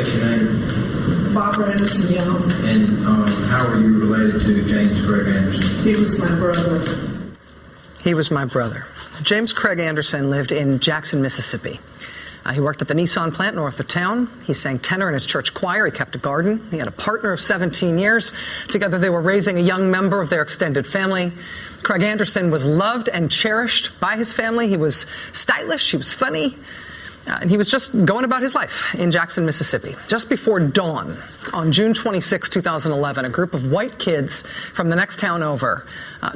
state your name? Barbara Anderson Young. And how are you related to James Craig Anderson? He was my brother. He was my brother. James Craig Anderson lived in Jackson, Mississippi. He worked at the Nissan plant north of town. He sang tenor in his church choir. He kept a garden. He had a partner of 17 years. Together, they were raising a young member of their extended family. Craig Anderson was loved and cherished by his family. He was stylish. He was funny. And he was just going about his life in Jackson, Mississippi. Just before dawn, on June 26, 2011, a group of white kids from the next town over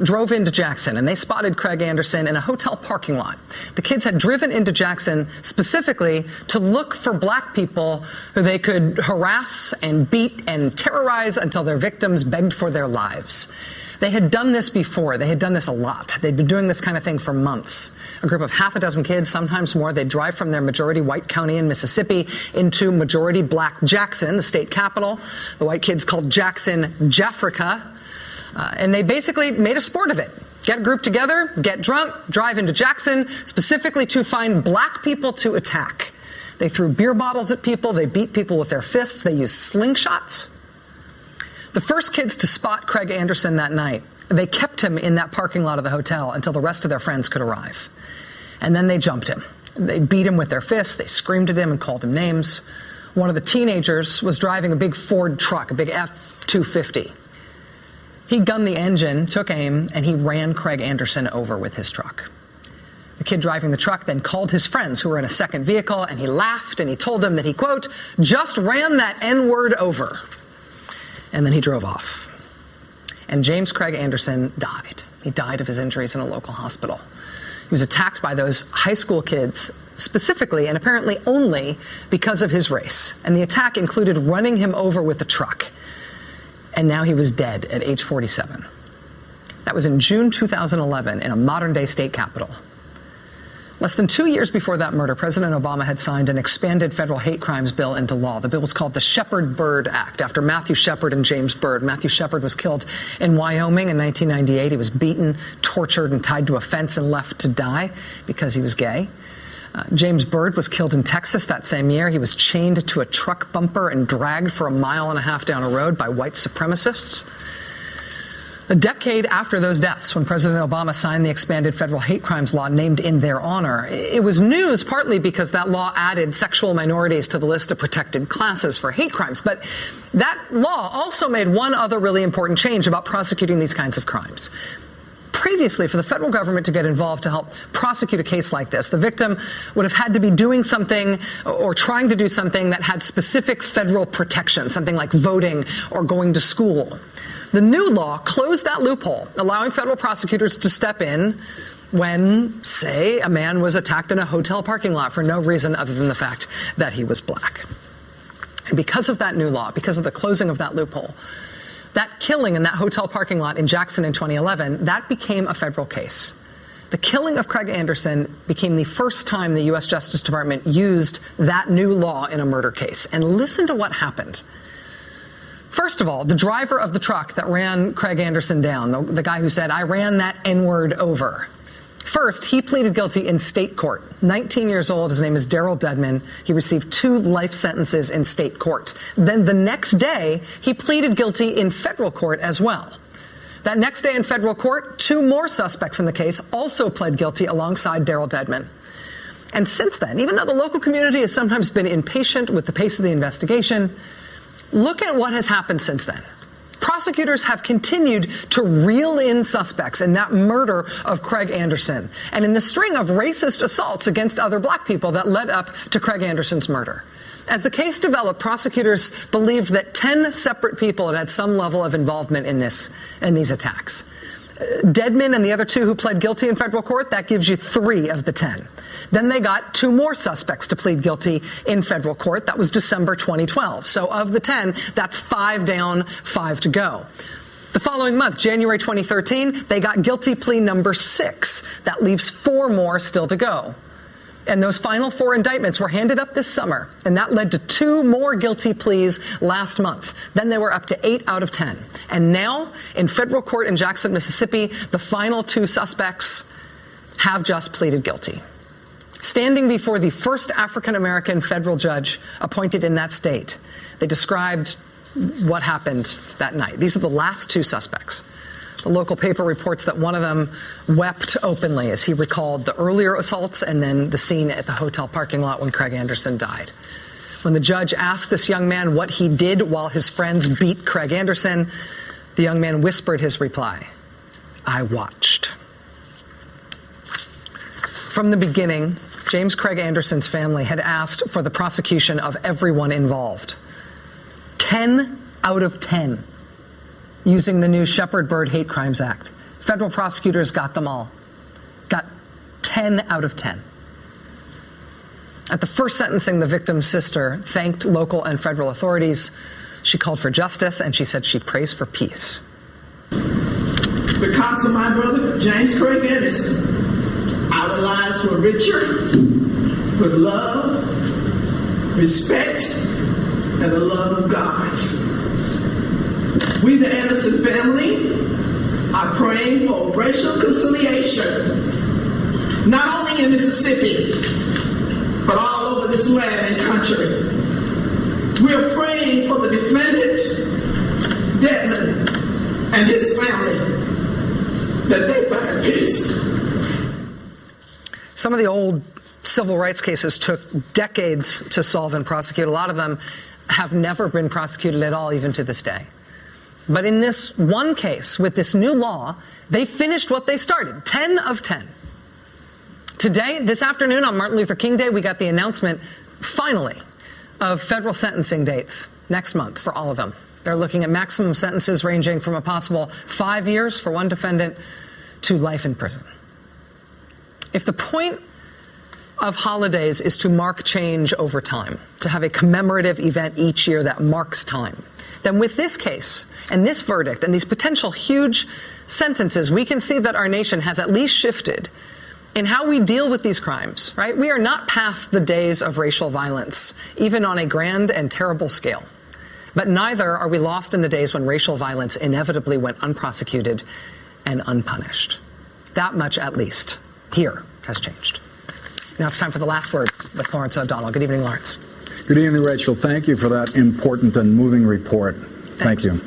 drove into Jackson, and they spotted Craig Anderson in a hotel parking lot. The kids had driven into Jackson specifically to look for black people who they could harass and beat and terrorize until their victims begged for their lives. They had done this before. They had done this a lot. They'd been doing this kind of thing for months. A group of half a dozen kids, sometimes more, they'd drive from their majority white county in Mississippi into majority black Jackson, the state capital. The white kids called Jackson Jaffrica. And they basically made a sport of it. Get a group together, get drunk, drive into Jackson, specifically to find black people to attack. They threw beer bottles at people. They beat people with their fists. They used slingshots. The first kids to spot Craig Anderson that night, they kept him in that parking lot of the hotel until the rest of their friends could arrive. And then they jumped him. They beat him with their fists. They screamed at him and called him names. One of the teenagers was driving a big Ford truck, a big F-250. He gunned the engine, took aim, and he ran Craig Anderson over with his truck. The kid driving the truck then called his friends who were in a second vehicle, and he laughed and he told them that he, quote, just ran that N-word over. And then he drove off. And James Craig Anderson died. He died of his injuries in a local hospital. He was attacked by those high school kids specifically and apparently only because of his race. And the attack included running him over with the truck. And now he was dead at age 47. That was in June 2011 in a modern-day state capitol. Less than 2 years before that murder, President Obama had signed an expanded federal hate crimes bill into law. The bill was called the Shepard-Byrd Act, after Matthew Shepard and James Byrd. Matthew Shepard was killed in Wyoming in 1998. He was beaten, tortured, and tied to a fence and left to die because he was gay. James Byrd was killed in Texas that same year. He was chained to a truck bumper and dragged for 1.5 miles down a road by white supremacists. A decade after those deaths, when President Obama signed the expanded federal hate crimes law named in their honor, it was news partly because that law added sexual minorities to the list of protected classes for hate crimes. But that law also made one other really important change about prosecuting these kinds of crimes. Previously, for the federal government to get involved to help prosecute a case like this, the victim would have had to be doing something or trying to do something that had specific federal protection, something like voting or going to school. The new law closed that loophole, allowing federal prosecutors to step in when, say, a man was attacked in a hotel parking lot for no reason other than the fact that he was black. And because of that new law, because of the closing of that loophole, that killing in that hotel parking lot in Jackson in 2011, that became a federal case. The killing of Craig Anderson became the first time the U.S. Justice Department used that new law in a murder case. And listen to what happened. First of all, the driver of the truck that ran Craig Anderson down, the guy who said, I ran that N-word over. First, he pleaded guilty in state court. 19 years old, his name is Darrell Dedman. He received 2 life sentences in state court. Then the next day, he pleaded guilty in federal court as well. That next day in federal court, 2 more suspects in the case also pled guilty alongside Darrell Dedman. And since then, even though the local community has sometimes been impatient with the pace of the investigation, look at what has happened since then. Prosecutors have continued to reel in suspects in that murder of Craig Anderson and in the string of racist assaults against other black people that led up to Craig Anderson's murder. As the case developed, prosecutors believed that 10 separate people had had some level of involvement in these attacks. Dedman and the other 2 who pled guilty in federal court, that gives you 3 of the 10. Then they got 2 more suspects to plead guilty in federal court. That was December 2012. So of the 10, that's 5 down, 5 to go. The following month, January 2013, they got guilty plea number 6. That leaves 4 more still to go. And those final 4 indictments were handed up this summer, and that led to 2 more guilty pleas last month. Then they were up to 8 out of 10. And now, in federal court in Jackson, Mississippi, the final 2 suspects have just pleaded guilty. standing before the first African-American federal judge appointed in that state. They described what happened that night. These are the last two suspects. The local paper reports that one of them wept openly as he recalled the earlier assaults and then the scene at the hotel parking lot when Craig Anderson died. When the judge asked this young man what he did while his friends beat Craig Anderson, the young man whispered his reply, "I watched." From the beginning, James Craig Anderson's family had asked for the prosecution of everyone involved. 10 out of 10 using the new Shepard-Byrd Hate Crimes Act. Federal prosecutors got them all. Got 10 out of 10. At the first sentencing, the victim's sister thanked local and federal authorities. She called for justice, and she said she prays for peace. Because of my brother, James Craig Anderson, our lives were richer with love, respect, and the love of God. We, the Anderson family, are praying for racial conciliation, not only in Mississippi, but all over this land and country. We are praying for the defendant, Dedmon, and his family, that they find peace. Some of the old civil rights cases took decades to solve and prosecute. A lot of them have never been prosecuted at all, even to this day. But in this one case, with this new law, they finished what they started, 10 of 10. Today, this afternoon on Martin Luther King Day, we got the announcement, finally, of federal sentencing dates next month for all of them. They're looking at maximum sentences ranging from a possible 5 years for one defendant to life in prison. If the point of holidays is to mark change over time, to have a commemorative event each year that marks time, then with this case and this verdict and these potential huge sentences, we can see that our nation has at least shifted in how we deal with these crimes, right? We are not past the days of racial violence, even on a grand and terrible scale. But neither are we lost in the days when racial violence inevitably went unprosecuted and unpunished. That much, at least, here has changed. Now it's time for the last word with Lawrence O'Donnell. Good evening, Lawrence. Good evening, Rachel. Thank you for that important and moving report. Thank you.